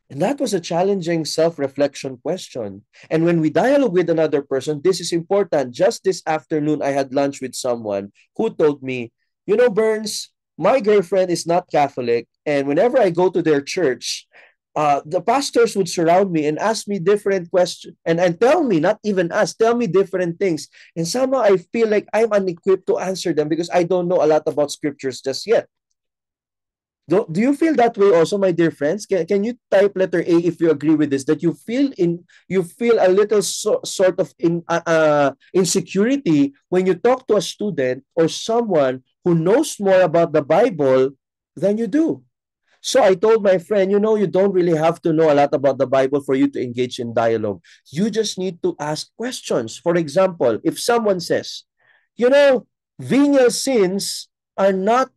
And that was a challenging self-reflection question. And when we dialogue with another person, this is important. Just this afternoon, I had lunch with someone who told me, Burns, my girlfriend is not Catholic. And whenever I go to their church, the pastors would surround me and ask me different questions and tell me, not even ask, tell me different things. And somehow I feel like I'm unequipped to answer them because I don't know a lot about scriptures just yet. Do you feel that way also, my dear friends? Can you type letter A if you agree with this? That you feel a little sort of insecurity when you talk to a student or someone who knows more about the Bible than you do. So I told my friend, you don't really have to know a lot about the Bible for you to engage in dialogue. You just need to ask questions. For example, if someone says, venial sins are not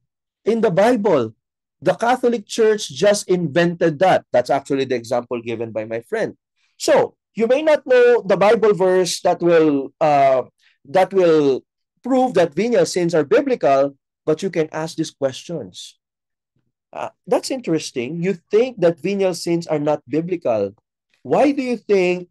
in the Bible. The Catholic Church just invented that. That's actually the example given by my friend. So you may not know the Bible verse that will prove that venial sins are biblical, but you can ask these questions. That's interesting. You think that venial sins are not biblical. Why do you think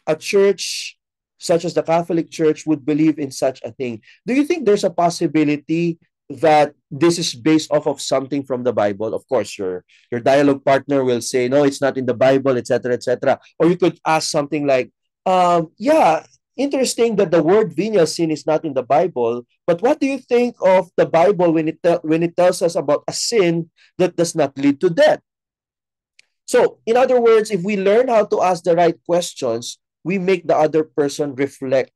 a church such as the Catholic Church would believe in such a thing? Do you think there's a possibility that this is based off of something from the Bible? Of course, your dialogue partner will say, no, it's not in the Bible, etc., etc. Or you could ask something like, yeah, interesting that the word venial sin is not in the Bible, but what do you think of the Bible when it tells us about a sin that does not lead to death? So, in other words, if we learn how to ask the right questions, we make the other person reflect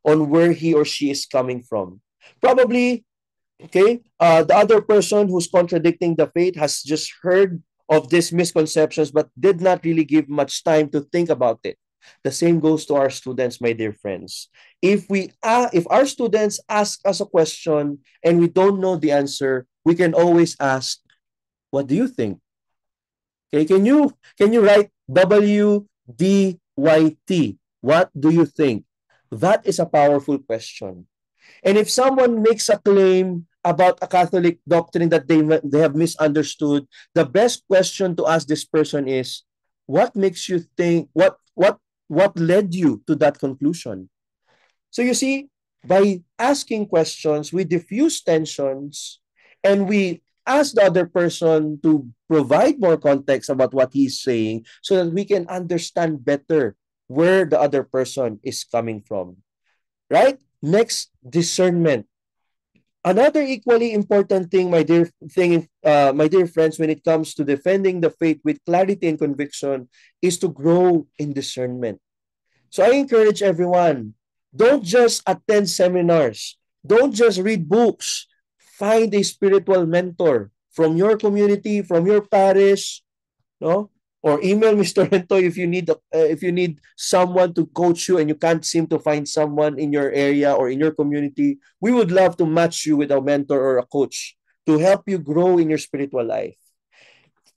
on where he or she is coming from. Probably, okay, the other person who's contradicting the faith has just heard of these misconceptions but did not really give much time to think about it. The same goes to our students, my dear friends. If our students ask us a question and we don't know the answer, we can always ask, "What do you think?" Okay, can you write WDYT? What do you think? That is a powerful question. And if someone makes a claim about a Catholic doctrine that they have misunderstood, the best question to ask this person is, what makes you think, what led you to that conclusion? So you see, by asking questions, we diffuse tensions and we ask the other person to provide more context about what he's saying so that we can understand better where the other person is coming from. Right? Next, discernment. Another equally important thing, my dear friends, when it comes to defending the faith with clarity and conviction, is to grow in discernment. So I encourage everyone, don't just attend seminars. Don't just read books. Find a spiritual mentor from your community, from your parish, no? Or email Mr. Rento if you need someone to coach you and you can't seem to find someone in your area or in your community. We would love to match you with a mentor or a coach to help you grow in your spiritual life.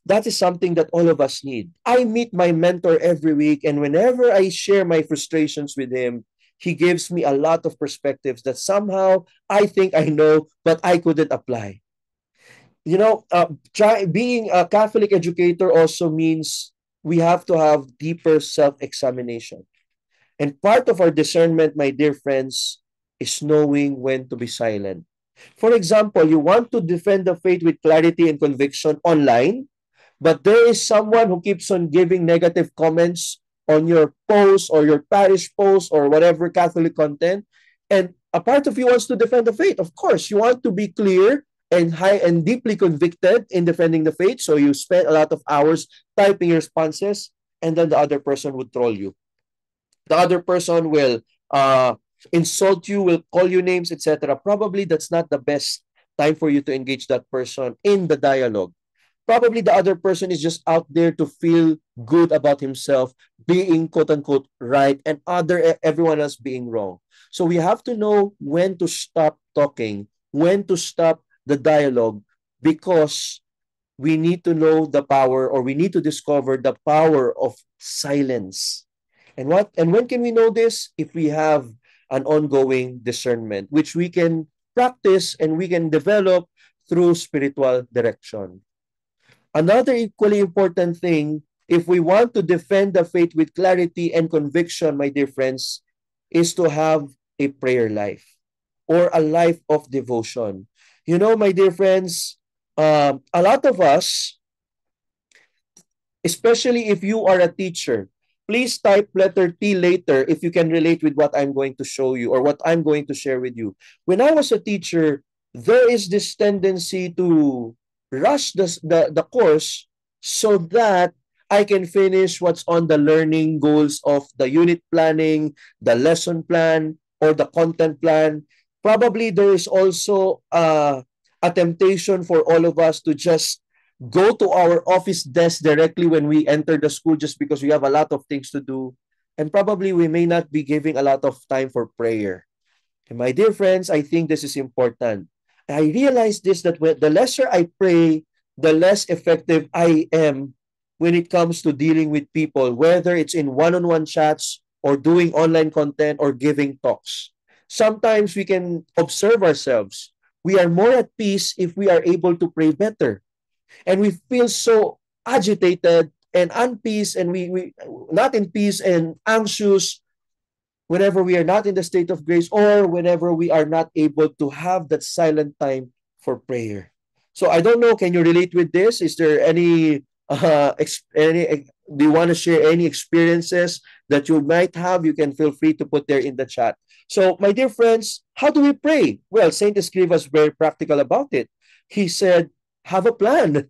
That is something that all of us need. I meet my mentor every week, and whenever I share my frustrations with him, he gives me a lot of perspectives that somehow I think I know, but I couldn't apply. Being a Catholic educator also means we have to have deeper self-examination. And part of our discernment, my dear friends, is knowing when to be silent. For example, you want to defend the faith with clarity and conviction online, but there is someone who keeps on giving negative comments on your post or your parish post or whatever Catholic content. And a part of you wants to defend the faith. Of course, you want to be clear and high and deeply convicted in defending the faith. So you spend a lot of hours typing your responses, and then the other person would troll you. The other person will insult you, will call you names, etc. Probably that's not the best time for you to engage that person in the dialogue. Probably the other person is just out there to feel good about himself, being quote unquote right, and everyone else being wrong. So we have to know when to stop talking, when to stop the dialogue, because we need to know the power, or we need to discover the power of silence. And when can we know this? If we have an ongoing discernment, which we can practice and we can develop through spiritual direction. Another equally important thing, if we want to defend the faith with clarity and conviction, my dear friends, is to have a prayer life or a life of devotion. My dear friends, a lot of us, especially if you are a teacher, please type letter T later if you can relate with what I'm going to show you or what I'm going to share with you. When I was a teacher, there is this tendency to rush the course so that I can finish what's on the learning goals of the unit planning, the lesson plan, or the content plan. Probably there is also a temptation for all of us to just go to our office desk directly when we enter the school just because we have a lot of things to do. And probably we may not be giving a lot of time for prayer. And my dear friends, I think this is important. I realize this that the lesser I pray, the less effective I am when it comes to dealing with people, whether it's in one-on-one chats or doing online content or giving talks. Sometimes we can observe ourselves. We are more at peace if we are able to pray better. And we feel so agitated and unpeace and we not in peace and anxious whenever we are not in the state of grace or whenever we are not able to have that silent time for prayer. So I don't know, can you relate with this? Is there any do you want to share any experiences that you might have? You can feel free to put there in the chat. So my dear friends, how do we pray? Well, Saint Escriva is very practical about it. He said, have a plan.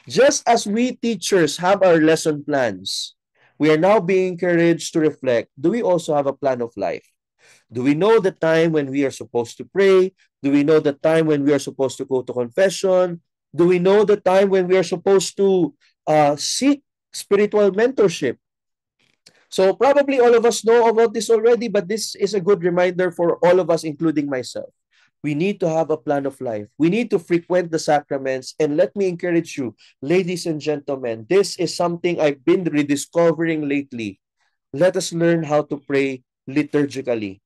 Just as we teachers have our lesson plans, we are now being encouraged to reflect. Do we also have a plan of life? Do we know the time when we are supposed to pray? Do we know the time when we are supposed to go to confession? Do we know the time when we are supposed to seek spiritual mentorship? So probably all of us know about this already, but this is a good reminder for all of us, including myself. We need to have a plan of life. We need to frequent the sacraments. And let me encourage you, ladies and gentlemen, this is something I've been rediscovering lately. Let us learn how to pray liturgically.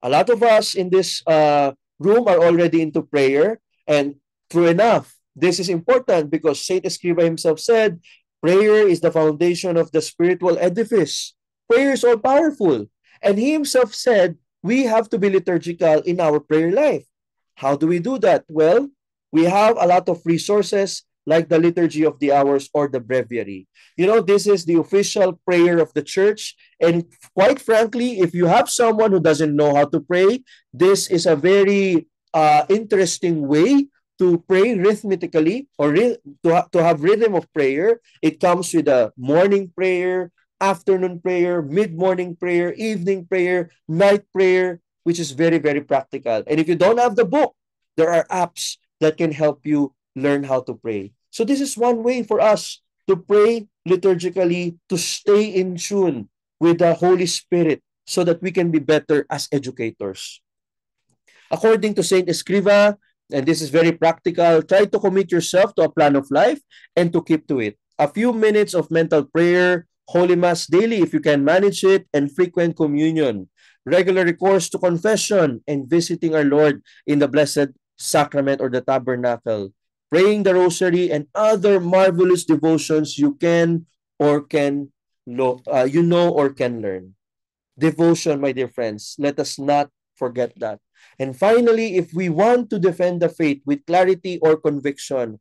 A lot of us in this room are already into prayer. And true enough, this is important because Saint Escriva himself said, prayer is the foundation of the spiritual edifice. Prayer is all powerful. And he himself said, we have to be liturgical in our prayer life. How do we do that? Well, we have a lot of resources like the Liturgy of the Hours or the Breviary. You know, this is the official prayer of the church. And quite frankly, if you have someone who doesn't know how to pray, this is a very interesting way to pray rhythmically or to have rhythm of prayer. It comes with a morning prayer, afternoon prayer, mid-morning prayer, evening prayer, night prayer, which is very, very practical. And if you don't have the book, there are apps that can help you learn how to pray. So this is one way for us to pray liturgically, to stay in tune with the Holy Spirit so that we can be better as educators. According to Saint Escriva, and this is very practical, try to commit yourself to a plan of life and to keep to it. A few minutes of mental prayer, Holy Mass daily if you can manage it, and frequent communion. Regular recourse to confession and visiting our Lord in the Blessed Sacrament or the Tabernacle. Praying the Rosary and other marvelous devotions you can or can you know or can learn. Devotion, my dear friends, let us not forget that. And finally, if we want to defend the faith with clarity or conviction,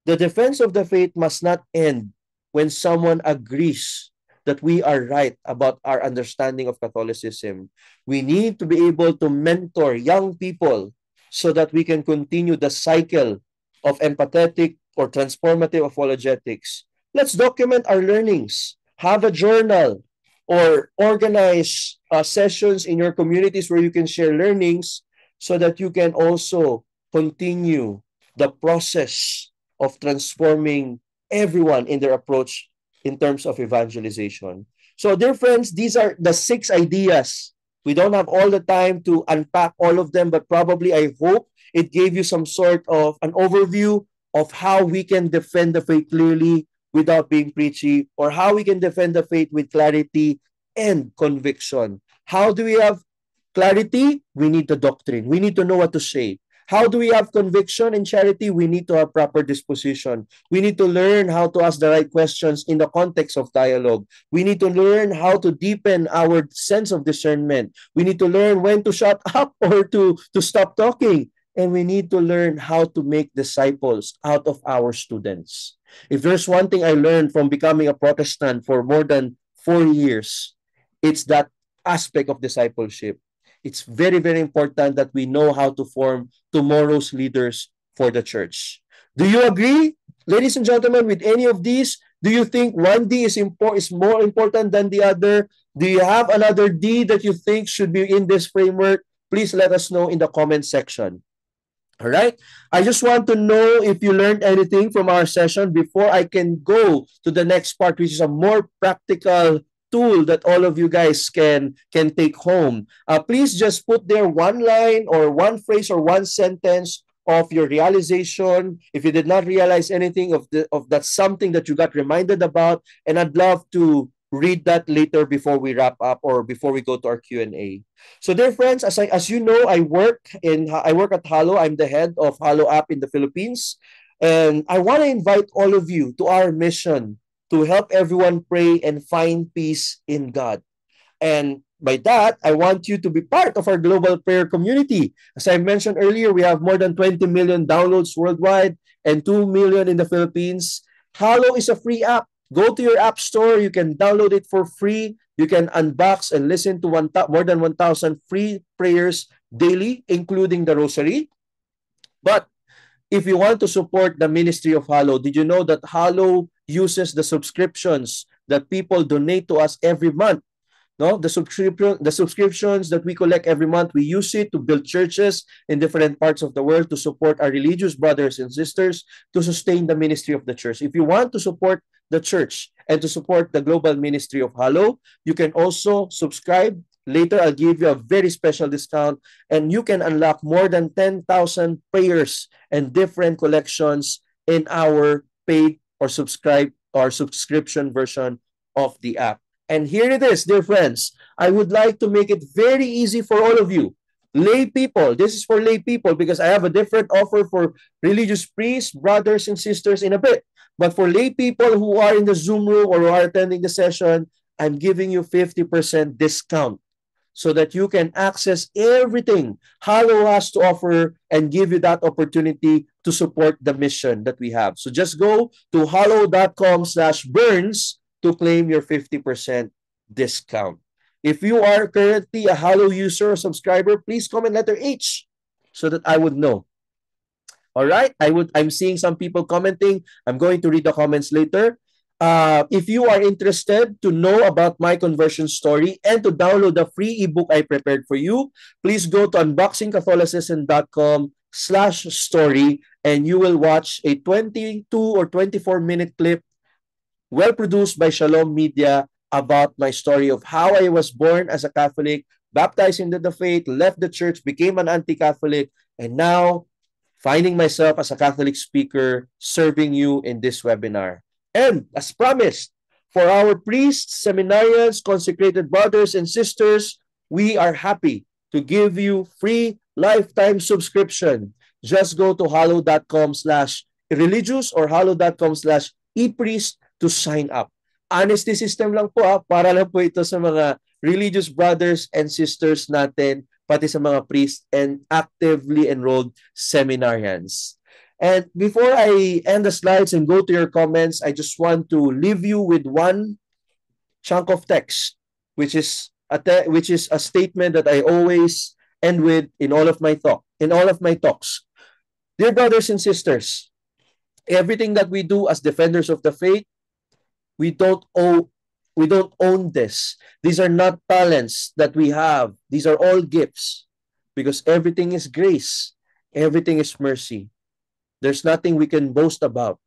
the defense of the faith must not end when someone agrees that we are right about our understanding of Catholicism. We need to be able to mentor young people so that we can continue the cycle of empathetic or transformative apologetics. Let's document our learnings. Have a journal or organize sessions in your communities where you can share learnings so that you can also continue the process of transforming everyone in their approach in terms of evangelization. So, dear friends, these are the 6 ideas. We don't have all the time to unpack all of them, but probably I hope it gave you some sort of an overview of how we can defend the faith clearly without being preachy, or how we can defend the faith with clarity and conviction. How do we have clarity? We need the doctrine. We need to know what to say. How do we have conviction and charity? We need to have proper disposition. We need to learn how to ask the right questions in the context of dialogue. We need to learn how to deepen our sense of discernment. We need to learn when to shut up or to stop talking. And we need to learn how to make disciples out of our students. If there's one thing I learned from becoming a Protestant for more than 4 years, it's that aspect of discipleship. It's very, very important that we know how to form tomorrow's leaders for the church. Do you agree, ladies and gentlemen, with any of these? Do you think one D is more important than the other? Do you have another D that you think should be in this framework? Please let us know in the comment section. All right. I just want to know if you learned anything from our session before I can go to the next part, which is a more practical tool that all of you guys can take home. Please just put there one line or one phrase or one sentence of your realization. If you did not realize anything of that something that you got reminded about, and I'd love to read that later before we wrap up or before we go to our Q&A. So, dear friends, as you know, I work at Halo. I'm the head of Halo app in the Philippines, and I want to invite all of you to our mission to help everyone pray and find peace in God. And by that, I want you to be part of our global prayer community. As I mentioned earlier, we have more than 20 million downloads worldwide and 2 million in the Philippines. Halo is a free app. Go to your app store. You can download it for free. You can unbox and listen to more than 1,000 free prayers daily, including the rosary. But if you want to support the ministry of Halo, did you know that Halo uses the subscriptions that people donate to us every month? No, the subscriptions that we collect every month, we use it to build churches in different parts of the world, to support our religious brothers and sisters, to sustain the ministry of the church. If you want to support the church and to support the global ministry of Halo, you can also subscribe. Later, I'll give you a very special discount, and you can unlock more than 10,000 prayers and different collections in our paid or subscription version of the app. And here it is, dear friends. I would like to make it very easy for all of you. Lay people. This is for lay people because I have a different offer for religious priests, brothers, and sisters in a bit. But for lay people who are in the Zoom room or who are attending the session, I'm giving you 50% discount so that you can access everything Halo has to offer and give you that opportunity to support the mission that we have. So just go to halo.com/burns to claim your 50% discount. If you are currently a Halo user or subscriber, please comment letter H so that I would know. All right, I'm seeing some people commenting. I'm going to read the comments later. If you are interested to know about my conversion story and to download the free ebook I prepared for you, please go to unboxingcatholicism.com/story and you will watch a 22 or 24-minute clip well produced by Shalom Media about my story of how I was born as a Catholic, baptized into the faith, left the church, became an anti-Catholic, and now finding myself as a Catholic speaker serving you in this webinar. And as promised, for our priests, seminarians, consecrated brothers and sisters, we are happy to give you free lifetime subscription. Just go to halo.com/religious or halo.com/epriest to sign up. Honesty system lang po para lang po ito sa mga religious brothers and sisters natin, pati sa mga priests and actively enrolled seminarians. And before I end the slides and go to your comments, I just want to leave you with one chunk of text, which is a statement that I always end with in all of my talks. Dear brothers and sisters, everything that we do as defenders of the faith, we don't own this. These are not talents that we have. These are all gifts because everything is grace. Everything is mercy. There's nothing we can boast about.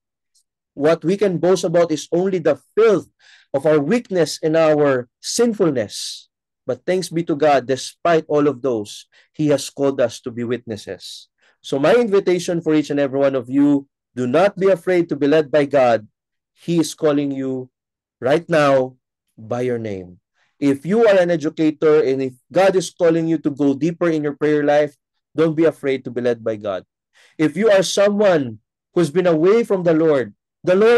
What we can boast about is only the filth of our weakness and our sinfulness. But thanks be to God, despite all of those, He has called us to be witnesses. So my invitation for each and every one of you, do not be afraid to be led by God. He is calling you right now by your name. If you are an educator and if God is calling you to go deeper in your prayer life, don't be afraid to be led by God. If you are someone who's been away from the Lord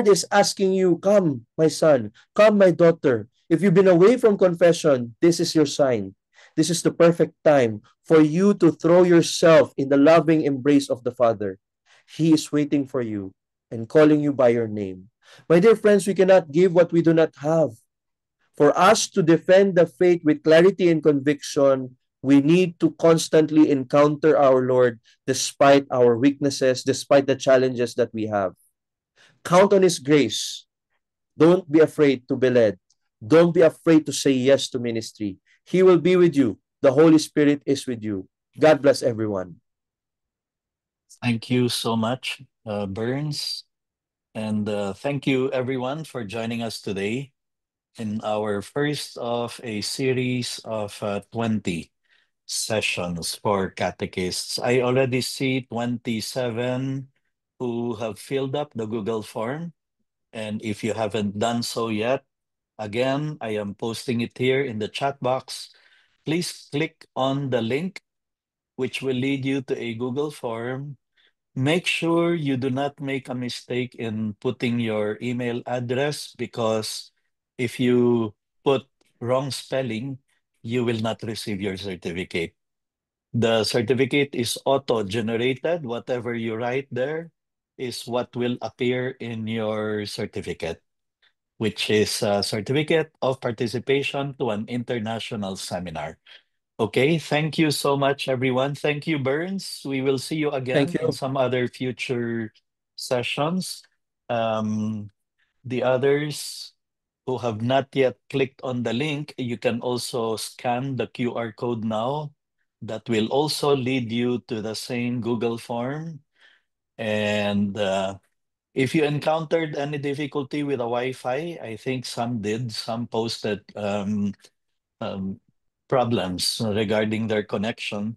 is asking you, come, my son, come, my daughter. If you've been away from confession, this is your sign. This is the perfect time for you to throw yourself in the loving embrace of the Father. He is waiting for you and calling you by your name. My dear friends, we cannot give what we do not have. For us to defend the faith with clarity and conviction, We need to constantly encounter our Lord despite our weaknesses, despite the challenges that we have. Count on His grace. Don't be afraid to be led. Don't be afraid to say yes to ministry. He will be with you. The Holy Spirit is with you. God bless everyone. Thank you so much, Burns. And thank you, everyone, for joining us today in our first of a series of 20 sessions for catechists. I already see 27 who have filled up the Google form. And if you haven't done so yet, again, I am posting it here in the chat box. Please click on the link, which will lead you to a Google form. Make sure you do not make a mistake in putting your email address, because if you put wrong spelling, you will not receive your certificate. The certificate is auto-generated. Whatever you write there is what will appear in your certificate, which is a certificate of participation to an international seminar. Okay, thank you so much, everyone. Thank you, Burns. We will see you Thank again in you. some other future sessions. Um, the others who have not yet clicked on the link, you can also scan the QR code now. That will also lead you to the same Google form. And if you encountered any difficulty with the Wi-Fi, I think some did, some posted um, problems regarding their connection.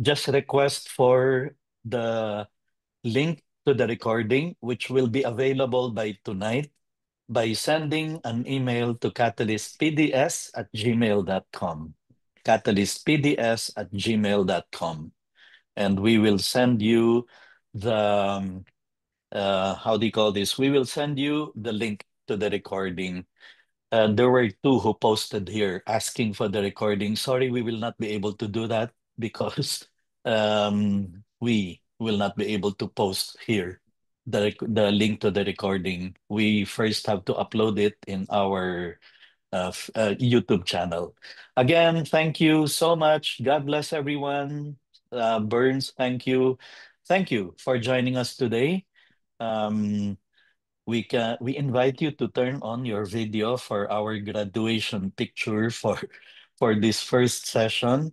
Just request for the link to the recording, which will be available by tonight, by sending an email to catalystpds@gmail.com. Catalystpds@gmail.com. And we will send you the, how do you call this? We will send you the link to the recording. There were two who posted here asking for the recording. Sorry, we will not be able to do that because we will not be able to post here the link to the recording. We first have to upload it in our YouTube channel. Again, thank you so much. God bless everyone. Burns, thank you. Thank you for joining us today. Um, we invite you to turn on your video for our graduation picture for this first session,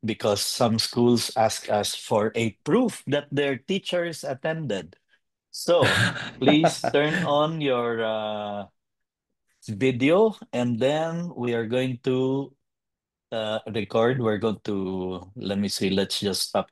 because some schools ask us for a proof that their teachers attended. So please turn on your video, and then we are going to record. We're going to, let me see, let's just stop